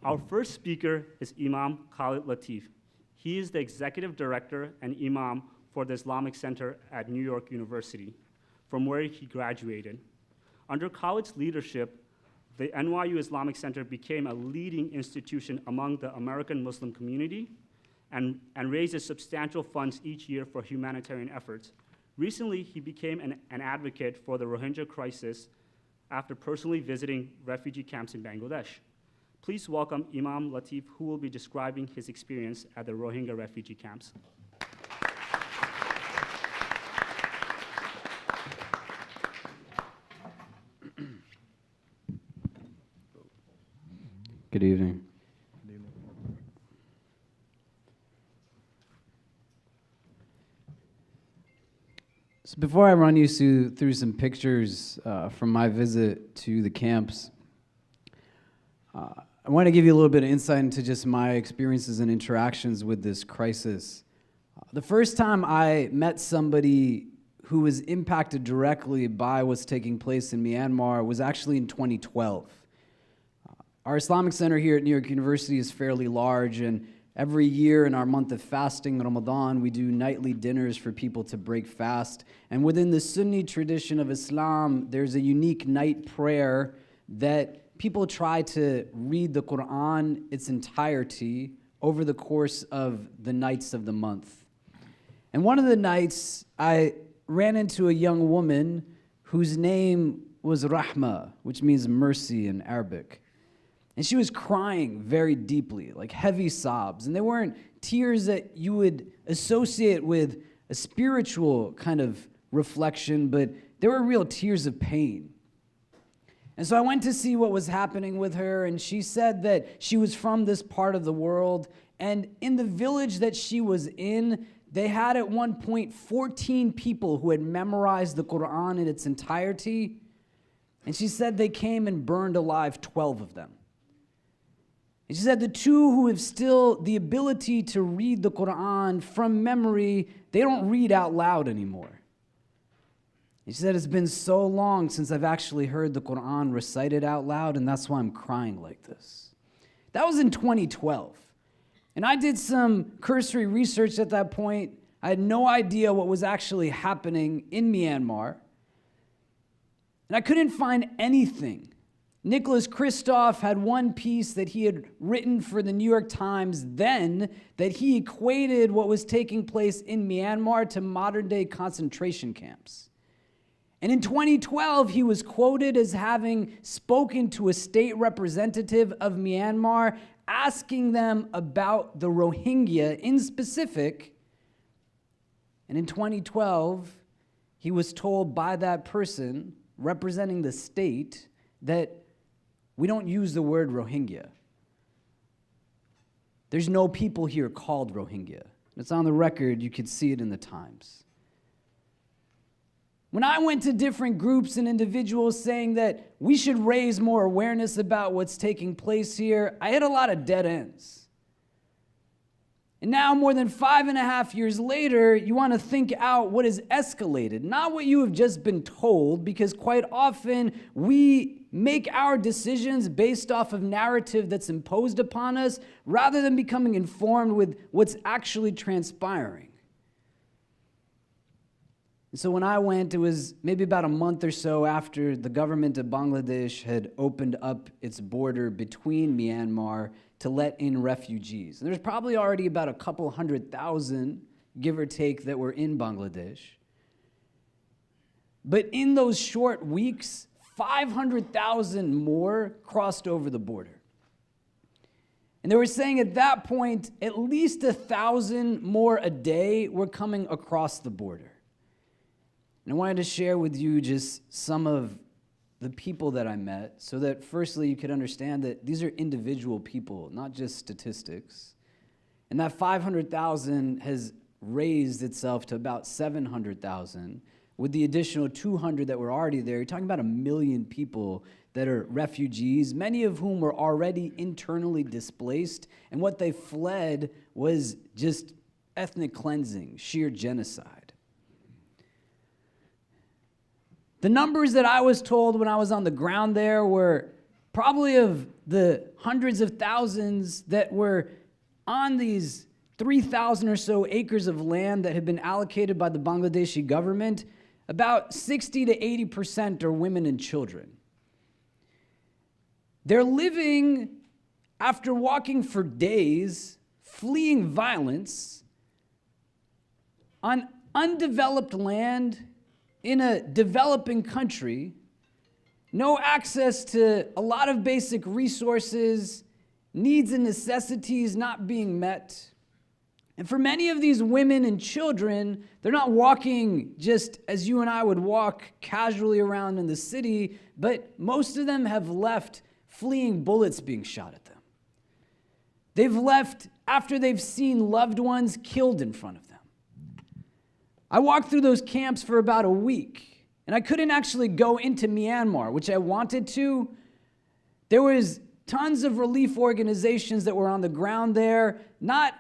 Our first speaker is Imam Khalid Latif. He is the executive director and imam for the Islamic Center at New York University, from where he graduated. Under Khalid's leadership, the NYU Islamic Center became a leading institution among the American Muslim community and raises substantial funds each year for humanitarian efforts. Recently, he became an advocate for the Rohingya crisis after personally visiting refugee camps in Bangladesh. Please welcome Imam Latif, who will be describing his experience at the Rohingya refugee camps. Good evening. So before I run you through some pictures from my visit to the camps, I want to give you a little bit of insight into just my experiences and interactions with this crisis. The first time I met somebody who was impacted directly by what's taking place in Myanmar was actually in 2012. Our Islamic Center here at New York University is fairly large, and every year in our month of fasting, Ramadan, we do nightly dinners for people to break fast. And within the Sunni tradition of Islam, there's a unique night prayer that people try to read the Quran its entirety over the course of the nights of the month. And one of the nights, I ran into a young woman whose name was Rahma, which means mercy in Arabic. And she was crying very deeply, like heavy sobs. And they weren't tears that you would associate with a spiritual kind of reflection, but they were real tears of pain. And so I went to see what was happening with her, and she said that she was from this part of the world, and in the village that she was in, they had at one point 14 people who had memorized the Quran in its entirety, and she said they came and burned alive 12 of them. And she said the two who have still the ability to read the Quran from memory, they don't read out loud anymore. She said, it's been so long since I've actually heard the Quran recited out loud, and that's why I'm crying like this. That was in 2012. And I did some cursory research at that point. I had no idea what was actually happening in Myanmar. And I couldn't find anything. Nicholas Kristof had one piece that he had written for the New York Times then that he equated what was taking place in Myanmar to modern-day concentration camps. And in 2012, he was quoted as having spoken to a state representative of Myanmar, asking them about the Rohingya in specific. And in 2012, he was told by that person representing the state that we don't use the word Rohingya. There's no people here called Rohingya. It's on the record, you could see it in the Times. When I went to different groups and individuals saying that we should raise more awareness about what's taking place here, I hit a lot of dead ends. And now, more than 5.5 years later, you want to think out what has escalated, not what you have just been told, because quite often we make our decisions based off of narrative that's imposed upon us, rather than becoming informed with what's actually transpiring. And so when I went, it was maybe about a month or so after the government of Bangladesh had opened up its border between Myanmar to let in refugees. And there's probably already about a couple 100,000, give or take, that were in Bangladesh. But in those short weeks, 500,000 more crossed over the border. And they were saying at that point, at least 1,000 more a day were coming across the border. And I wanted to share with you just some of the people that I met so that firstly you could understand that these are individual people, not just statistics. And that 500,000 has raised itself to about 700,000. With the additional 200 that were already there, you're talking about 1 million people that are refugees, many of whom were already internally displaced. And what they fled was just ethnic cleansing, sheer genocide. The numbers that I was told when I was on the ground there were probably of the hundreds of thousands that were on these 3,000 or so acres of land that had been allocated by the Bangladeshi government, about 60 to 80% are women and children. They're living, after walking for days, fleeing violence, on undeveloped land in a developing country, no access to a lot of basic resources, needs and necessities not being met. And for many of these women and children, they're not walking just as you and I would walk casually around in the city, but most of them have left fleeing bullets being shot at them. They've left after they've seen loved ones killed in front of them. I walked through those camps for about a week, and I couldn't actually go into Myanmar, which I wanted to. There was tons of relief organizations that were on the ground there, not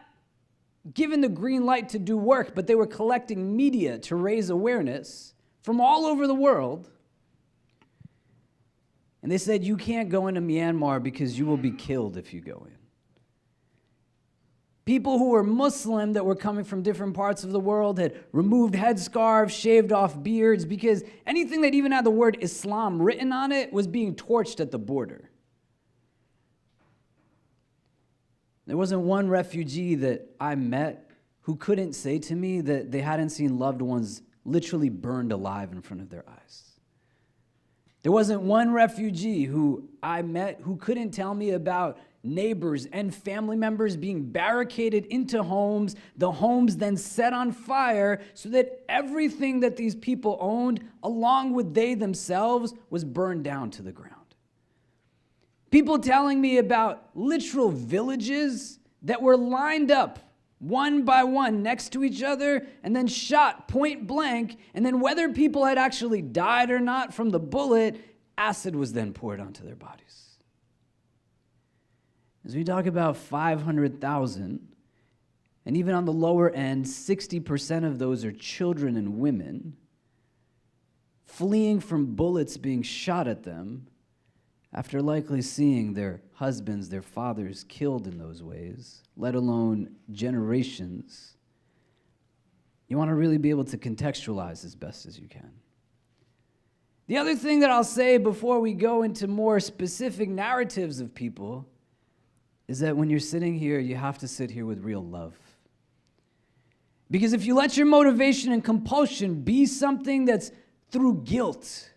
given the green light to do work, but they were collecting media to raise awareness from all over the world. And they said, you can't go into Myanmar because you will be killed if you go in. People who were Muslim that were coming from different parts of the world had removed headscarves, shaved off beards, because anything that even had the word Islam written on it was being torched at the border. There wasn't one refugee that I met who couldn't say to me that they hadn't seen loved ones literally burned alive in front of their eyes. There wasn't one refugee who I met who couldn't tell me about neighbors and family members being barricaded into homes, the homes then set on fire so that everything that these people owned, along with they themselves, was burned down to the ground. People telling me about literal villages that were lined up one by one next to each other and then shot point blank, and then whether people had actually died or not from the bullet, acid was then poured onto their bodies. As we talk about 500,000, and even on the lower end, 60% of those are children and women, fleeing from bullets being shot at them after likely seeing their husbands, their fathers killed in those ways, let alone generations. You want to really be able to contextualize as best as you can. The other thing that I'll say before we go into more specific narratives of people is that when you're sitting here, you have to sit here with real love. Because if you let your motivation and compulsion be something that's through guilt,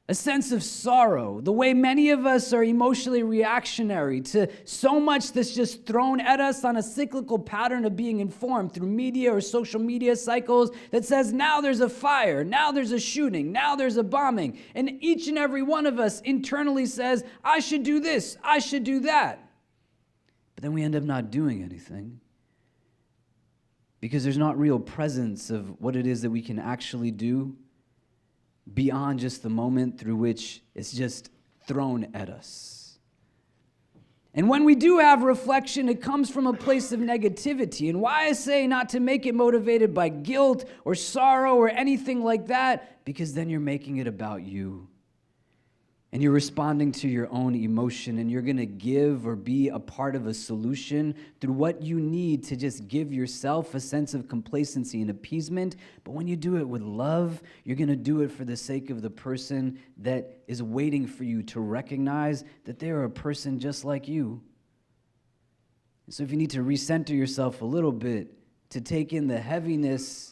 a sense of sorrow, the way many of us are emotionally reactionary to so much that's just thrown at us on a cyclical pattern of being informed through media or social media cycles that says, now there's a fire, now there's a shooting, now there's a bombing. And each and every one of us internally says, I should do this, I should do that. But then we end up not doing anything because there's not real presence of what it is that we can actually do beyond just the moment through which it's just thrown at us. And when we do have reflection, it comes from a place of negativity. And why I say not to make it motivated by guilt or sorrow or anything like that, because then you're making it about you. And you're responding to your own emotion, and you're going to give or be a part of a solution through what you need to just give yourself a sense of complacency and appeasement. But when you do it with love, you're going to do it for the sake of the person that is waiting for you to recognize that they are a person just like you. So if you need to recenter yourself a little bit to take in the heaviness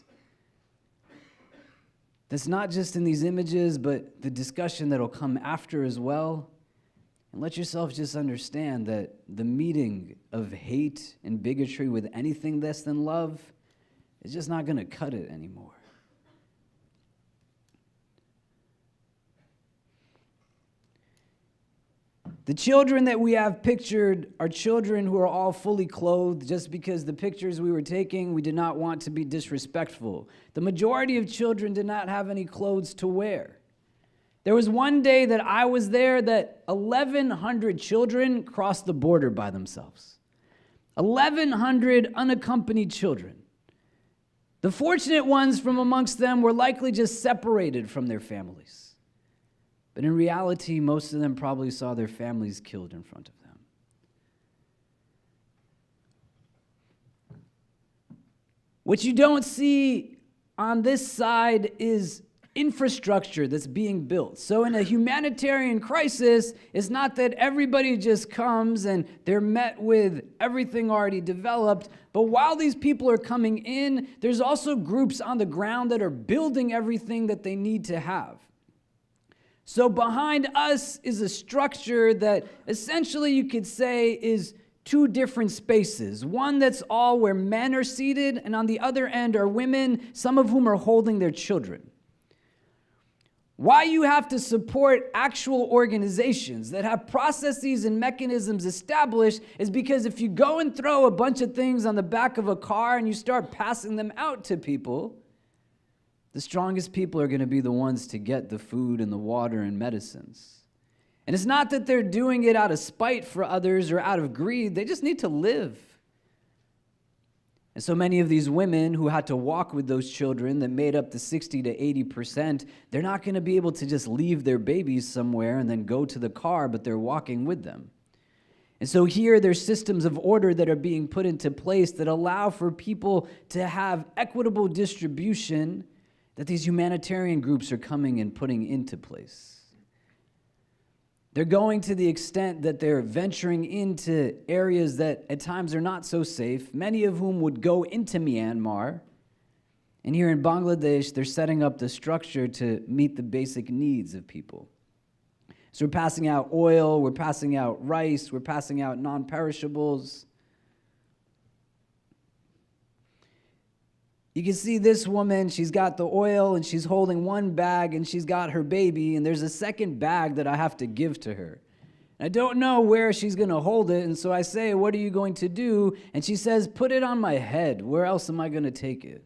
that's not just in these images, but the discussion that'll come after as well. And let yourself just understand that the meeting of hate and bigotry with anything less than love is just not going to cut it anymore. The children that we have pictured are children who are all fully clothed just because the pictures we were taking, we did not want to be disrespectful. The majority of children did not have any clothes to wear. There was one day that I was there that 1,100 children crossed the border by themselves. 1,100 unaccompanied children. The fortunate ones from amongst them were likely just separated from their families. But in reality, most of them probably saw their families killed in front of them. What you don't see on this side is infrastructure that's being built. So in a humanitarian crisis, it's not that everybody just comes and they're met with everything already developed, but while these people are coming in, there's also groups on the ground that are building everything that they need to have. So behind us is a structure that essentially you could say is two different spaces. One that's all where men are seated, and on the other end are women, some of whom are holding their children. Why you have to support actual organizations that have processes and mechanisms established is because if you go and throw a bunch of things on the back of a car and you start passing them out to people, the strongest people are going to be the ones to get the food and the water and medicines. And it's not that they're doing it out of spite for others or out of greed. They just need to live. And so many of these women who had to walk with those children that made up the 60 to 80%, they're not going to be able to just leave their babies somewhere and then go to the car, but they're walking with them. And so here there's systems of order that are being put into place that allow for people to have equitable distribution that these humanitarian groups are coming and putting into place. They're going to the extent that they're venturing into areas that at times are not so safe, many of whom would go into Myanmar. And here in Bangladesh, they're setting up the structure to meet the basic needs of people. So we're passing out oil, we're passing out rice, we're passing out non-perishables. You can see this woman, she's got the oil and she's holding one bag and she's got her baby, and there's a second bag that I have to give to her. I don't know where she's going to hold it, and so I say, "What are you going to do?" And she says, "Put it on my head. Where else am I going to take it?"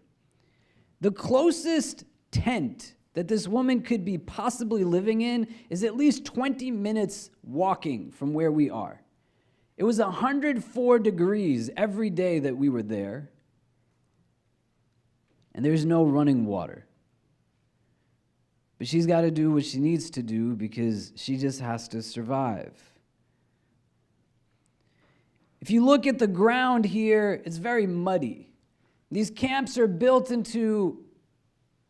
The closest tent that this woman could be possibly living in is at least 20 minutes walking from where we are. It was 104 degrees every day that we were there. And there's no running water. But she's got to do what she needs to do because she just has to survive. If you look at the ground here, it's very muddy. These camps are built into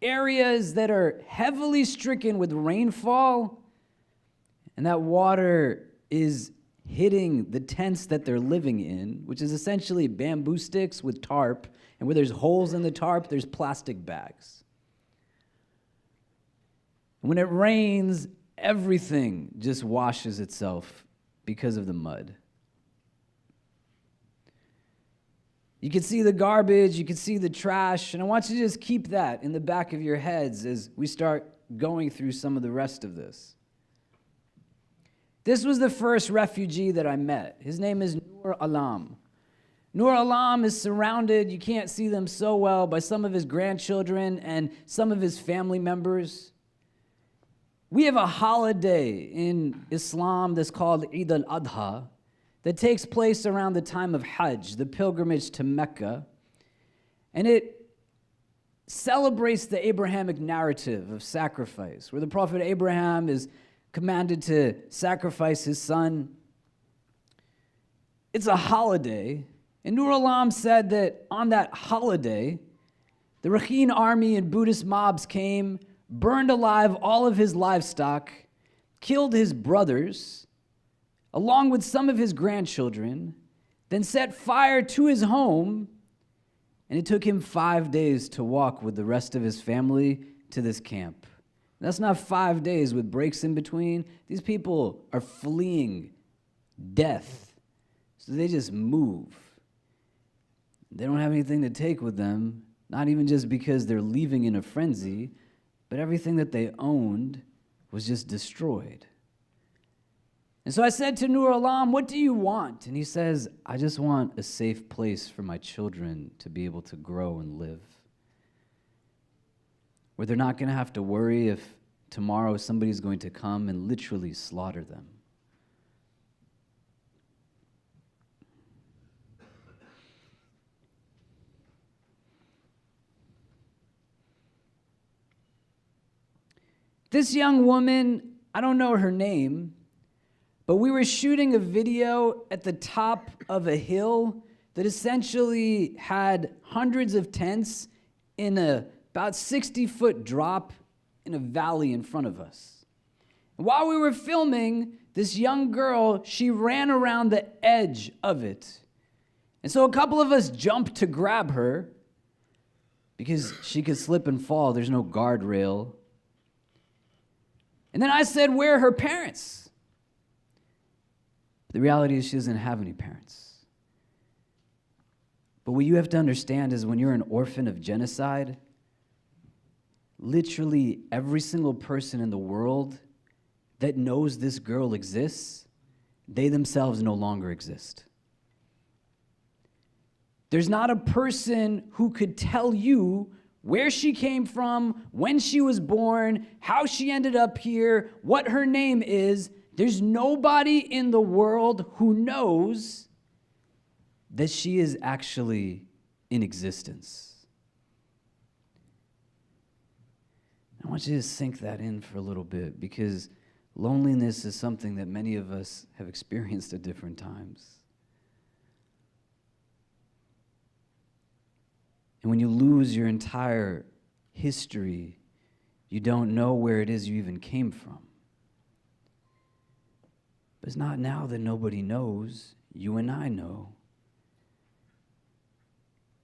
areas that are heavily stricken with rainfall, and that water is hitting the tents that they're living in, which is essentially bamboo sticks with tarp. And where there's holes in the tarp, there's plastic bags. When it rains, everything just washes itself because of the mud. You can see the garbage, you can see the trash, and I want you to just keep that in the back of your heads as we start going through some of the rest of this. This was the first refugee that I met. His name is Nur Alam. Nur Alam is surrounded, you can't see them so well, by some of his grandchildren and some of his family members. We have a holiday in Islam that's called Eid al-Adha that takes place around the time of Hajj, the pilgrimage to Mecca. And it celebrates the Abrahamic narrative of sacrifice, where the Prophet Abraham is commanded to sacrifice his son. It's a holiday. And Nur Alam said that on that holiday, the Rohingya army and Buddhist mobs came, burned alive all of his livestock, killed his brothers, along with some of his grandchildren, then set fire to his home, and it took him 5 days to walk with the rest of his family to this camp. That's not 5 days with breaks in between. These people are fleeing death, so they just move. They don't have anything to take with them, not even just because they're leaving in a frenzy, but everything that they owned was just destroyed. And so I said to Nur Alam, "What do you want?" And he says, "I just want a safe place for my children to be able to grow and live, where they're not going to have to worry if tomorrow somebody's going to come and literally slaughter them." This young woman, I don't know her name, but we were shooting a video at the top of a hill that essentially had hundreds of tents in a about 60-foot drop in a valley in front of us. And while we were filming, this young girl, she ran around the edge of it. And so a couple of us jumped to grab her because she could slip and fall. There's no guardrail. And then I said, where are her parents? The reality is she doesn't have any parents. But what you have to understand is when you're an orphan of genocide, literally every single person in the world that knows this girl exists, they themselves no longer exist. There's not a person who could tell you where she came from, when she was born, how she ended up here, what her name is. There's nobody in the world who knows that she is actually in existence. I want you to sink that in for a little bit, because loneliness is something that many of us have experienced at different times. And when you lose your entire history, you don't know where it is you even came from. But it's not now that nobody knows. You and I know.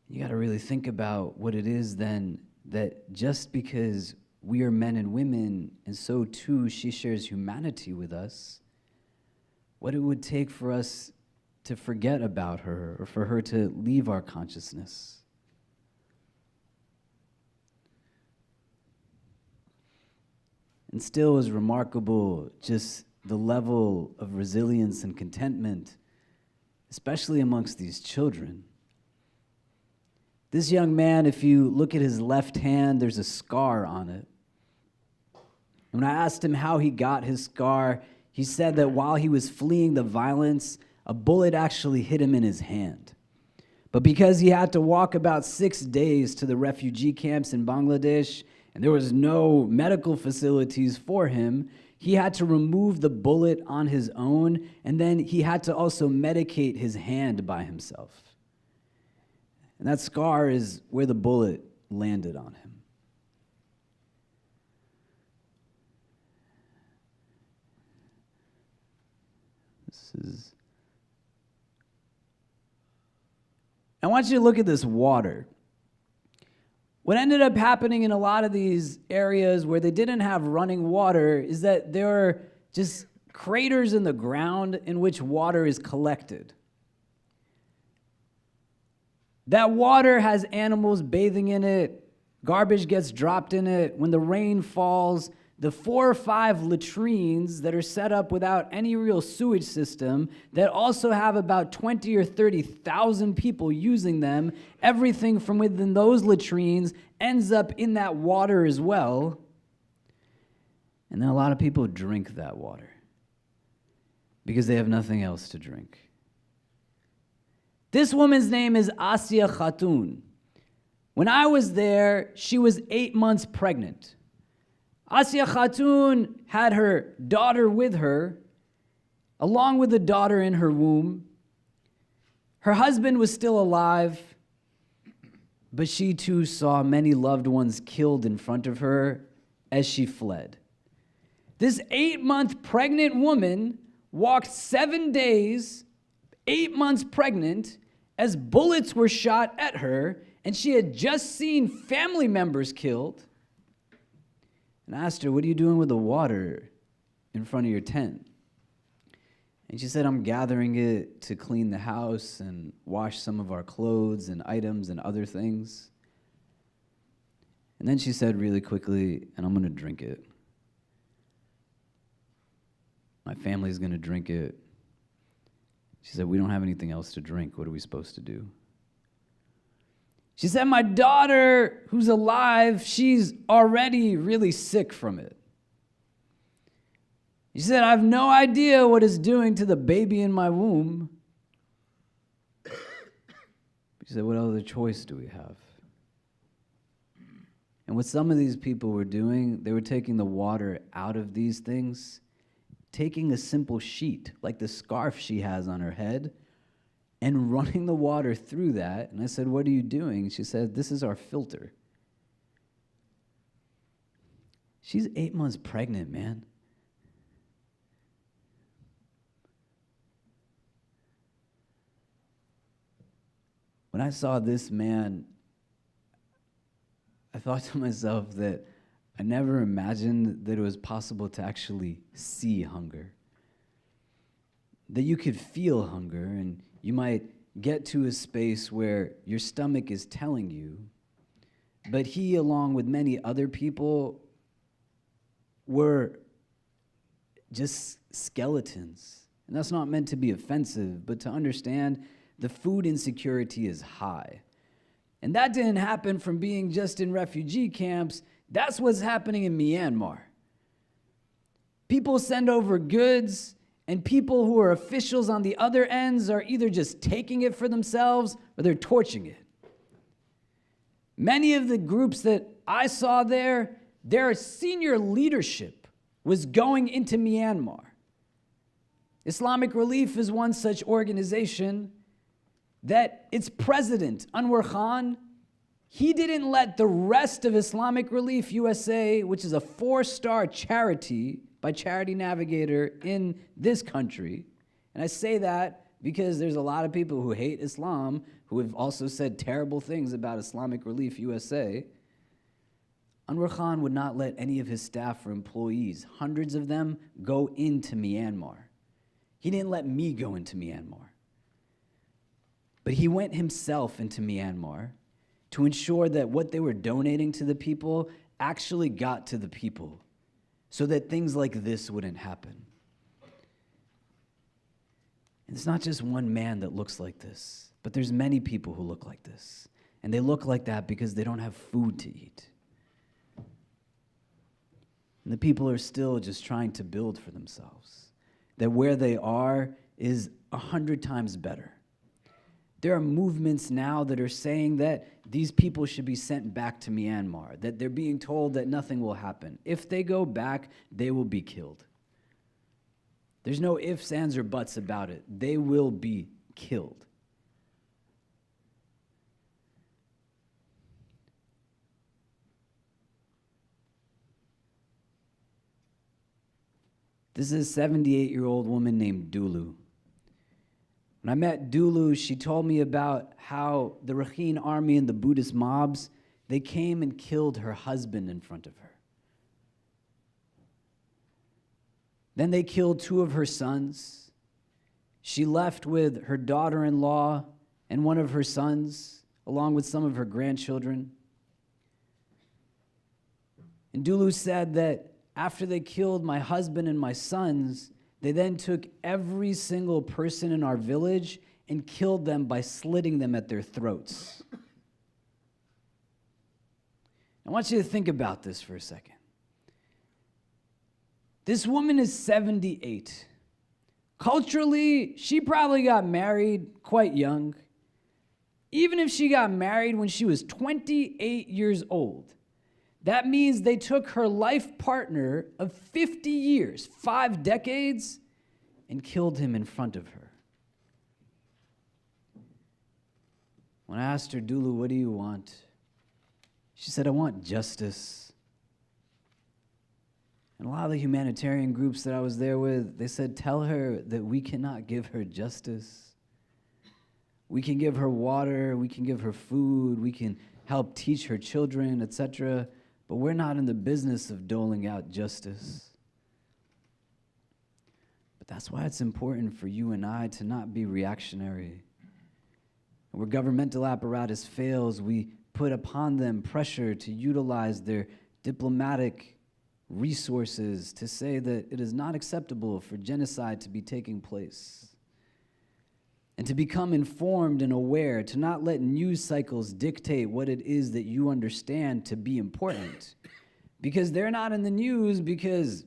You got to really think about what it is then that just because we are men and women, and so too she shares humanity with us, what it would take for us to forget about her or for her to leave our consciousness. And still is remarkable just the level of resilience and contentment, especially amongst these children. This young man, if you look at his left hand, there's a scar on it. When I asked him how he got his scar, he said that while he was fleeing the violence, a bullet actually hit him in his hand. But because he had to walk about 6 days to the refugee camps in Bangladesh, and there was no medical facilities for him, he had to remove the bullet on his own, and then he had to also medicate his hand by himself. And that scar is where the bullet landed on him. I want you to look at this water. What ended up happening in a lot of these areas where they didn't have running water is that there are just craters in the ground in which water is collected. That water has animals bathing in it, garbage gets dropped in it. When the rain falls, the 4 or 5 latrines that are set up without any real sewage system that also have about 20 or 30,000 people using them, everything from within those latrines ends up in that water as well. And then a lot of people drink that water because they have nothing else to drink. This woman's name is Asya Khatun. When I was there, she was 8 months pregnant. Asya Khatun had her daughter with her, along with the daughter in her womb. Her husband was still alive, but she too saw many loved ones killed in front of her as she fled. This 8-month pregnant woman walked 7 days, 8 months pregnant, as bullets were shot at her, and she had just seen family members killed. And I asked her, what are you doing with the water in front of your tent? And she said, I'm gathering it to clean the house and wash some of our clothes and items and other things. And then she said really quickly, and I'm going to drink it. My family's going to drink it. She said, we don't have anything else to drink. What are we supposed to do? She said, my daughter, who's alive, she's already really sick from it. She said, I have no idea what it's doing to the baby in my womb. She said, what other choice do we have? And what some of these people were doing, they were taking the water out of these things taking a simple sheet, like the scarf she has on her head, and running the water through that. And I said, "What are you doing?" She said, "This is our filter." She's 8 months pregnant, man. When I saw this man, I thought to myself that I never imagined that it was possible to actually see hunger. That you could feel hunger, and you might get to a space where your stomach is telling you, but he, along with many other people, were just skeletons. And that's not meant to be offensive, but to understand the food insecurity is high. And that didn't happen from being just in refugee camps. That's what's happening in Myanmar. People send over goods, and people who are officials on the other ends are either just taking it for themselves or they're torching it. Many of the groups that I saw there, their senior leadership was going into Myanmar. Islamic Relief is one such organization that its president, Anwar Khan, he didn't let the rest of Islamic Relief USA, which is a 4-star charity by Charity Navigator in this country, and I say that because there's a lot of people who hate Islam who have also said terrible things about Islamic Relief USA. Anwar Khan would not let any of his staff or employees, hundreds of them, go into Myanmar. He didn't let me go into Myanmar. But he went himself into Myanmar to ensure that what they were donating to the people actually got to the people so that things like this wouldn't happen. And it's not just one man that looks like this, but there's many people who look like this. And they look like that because they don't have food to eat. And the people are still just trying to build for themselves. That where they are is 100 times better. There are movements now that are saying that these people should be sent back to Myanmar, that they're being told that nothing will happen. If they go back, they will be killed. There's no ifs, ands, or buts about it. They will be killed. This is a 78-year-old woman named Dulu. When I met Dulu, she told me about how the Rakhine army and the Buddhist mobs, they came and killed her husband in front of her. Then they killed 2 of her sons. She left with her daughter-in-law and one of her sons, along with some of her grandchildren. And Dulu said that after they killed my husband and my sons, they then took every single person in our village and killed them by slitting them at their throats. I want you to think about this for a second. This woman is 78. Culturally, she probably got married quite young. Even if she got married when she was 28 years old, that means they took her life partner of 50 years, 5 decades, and killed him in front of her. When I asked her, "Dulu, what do you want?" She said, "I want justice." And a lot of the humanitarian groups that I was there with, they said, "Tell her that we cannot give her justice. We can give her water, we can give her food, we can help teach her children, etc., but we're not in the business of doling out justice." But that's why it's important for you and I to not be reactionary. Where governmental apparatus fails, we put upon them pressure to utilize their diplomatic resources to say that it is not acceptable for genocide to be taking place. And to become informed and aware, to not let news cycles dictate what it is that you understand to be important. Because they're not in the news because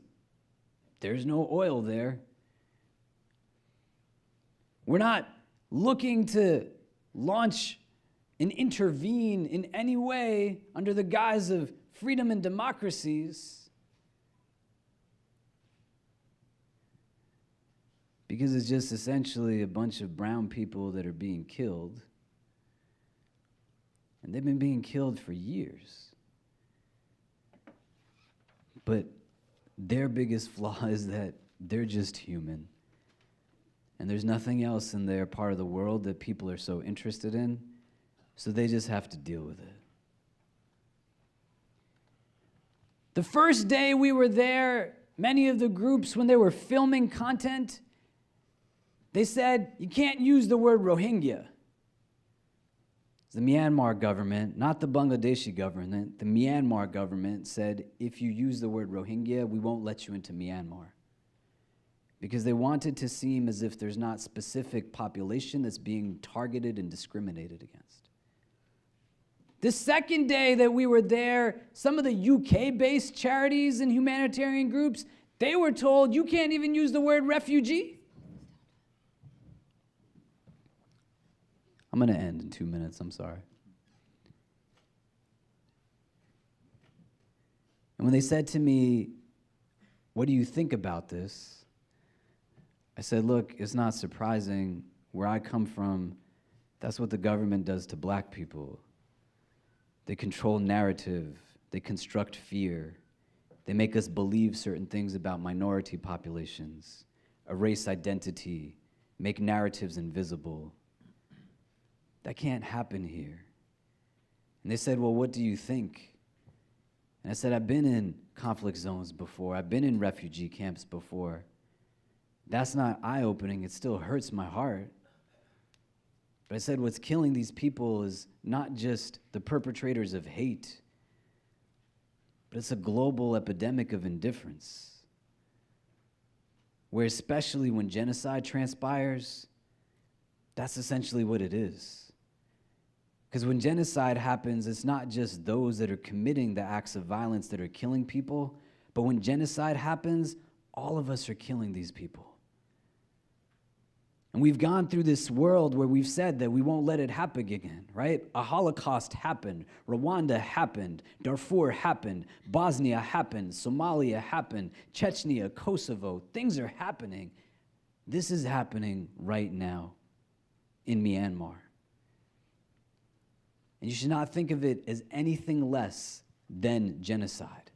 there's no oil there. We're not looking to launch and intervene in any way under the guise of freedom and democracies. because it's just essentially a bunch of brown people that are being killed. And they've been being killed for years. But their biggest flaw is that they're just human. And there's nothing else in their part of the world that people are so interested in, so they just have to deal with it. The first day we were there, many of the groups, when they were filming content, they said, you can't use the word Rohingya. The Myanmar government, not the Bangladeshi government, the Myanmar government said, if you use the word Rohingya, we won't let you into Myanmar. Because they wanted to seem as if there's not specific population that's being targeted and discriminated against. The second day that we were there, some of the UK-based charities and humanitarian groups, they were told, you can't even use the word refugee. I'm going to end in 2 minutes, I'm sorry. And when they said to me, what do you think about this? I said, look, it's not surprising. Where I come from, that's what the government does to black people. They control narrative. They construct fear. They make us believe certain things about minority populations, erase identity, make narratives invisible. That can't happen here. And they said, well, what do you think? And I said, I've been in conflict zones before. I've been in refugee camps before. That's not eye-opening. It still hurts my heart. But I said, what's killing these people is not just the perpetrators of hate, but it's a global epidemic of indifference, where especially when genocide transpires, that's essentially what it is. Because when genocide happens, it's not just those that are committing the acts of violence that are killing people, but when genocide happens, all of us are killing these people. And we've gone through this world where we've said that we won't let it happen again, right? A Holocaust happened, Rwanda happened, Darfur happened, Bosnia happened, Somalia happened, Chechnya, Kosovo, things are happening. This is happening right now in Myanmar. And you should not think of it as anything less than genocide.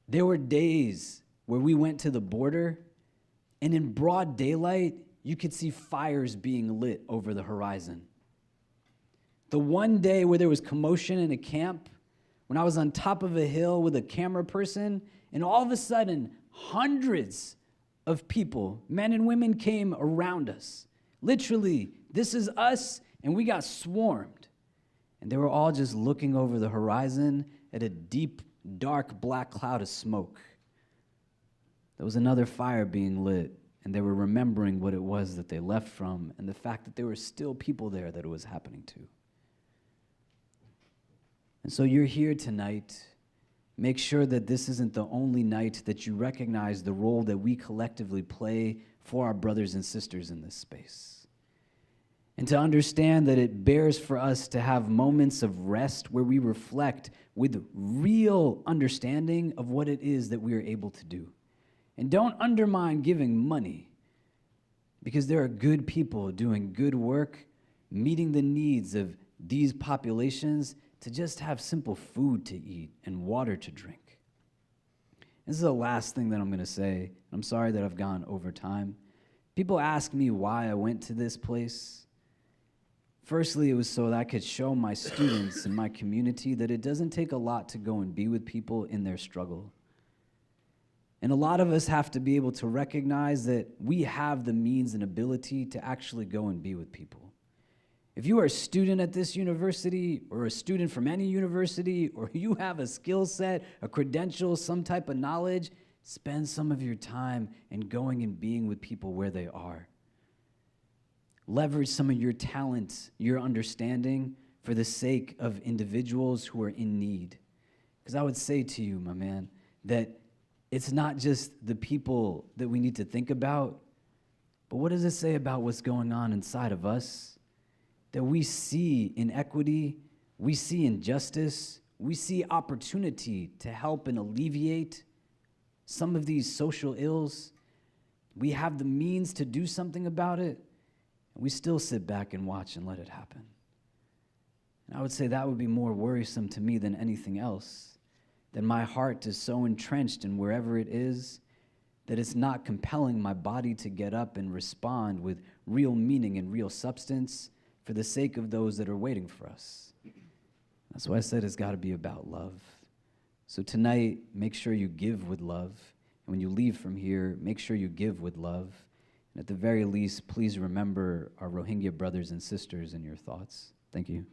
There were days where we went to the border, and in broad daylight, you could see fires being lit over the horizon. The one day where there was commotion in a camp, when I was on top of a hill with a camera person, and all of a sudden, hundreds of people, men and women, came around us. Literally, this is us, and we got swarmed. And they were all just looking over the horizon at a deep, dark, black cloud of smoke. There was another fire being lit, and they were remembering what it was that they left from and the fact that there were still people there that it was happening to. And so you're here tonight. Make sure that this isn't the only night that you recognize the role that we collectively play for our brothers and sisters in this space. And to understand that it bears for us to have moments of rest where we reflect with real understanding of what it is that we are able to do. And don't undermine giving money, because there are good people doing good work, meeting the needs of these populations to just have simple food to eat and water to drink. This is the last thing that I'm going to say. I'm sorry that I've gone over time. People ask me why I went to this place. Firstly, it was so that I could show my students and my community that it doesn't take a lot to go and be with people in their struggle. And a lot of us have to be able to recognize that we have the means and ability to actually go and be with people. If you are a student at this university, or a student from any university, or you have a skill set, a credential, some type of knowledge, spend some of your time in going and being with people where they are. Leverage some of your talents, your understanding, for the sake of individuals who are in need. Because I would say to you, my man, that it's not just the people that we need to think about, but what does it say about what's going on inside of us? That we see inequity, we see injustice, we see opportunity to help and alleviate some of these social ills. We have the means to do something about it, and we still sit back and watch and let it happen. And I would say that would be more worrisome to me than anything else, that my heart is so entrenched in wherever it is that it's not compelling my body to get up and respond with real meaning and real substance for the sake of those that are waiting for us. That's why I said it's got to be about love. So tonight, make sure you give with love. And when you leave from here, make sure you give with love. And at the very least, please remember our Rohingya brothers and sisters in your thoughts. Thank you.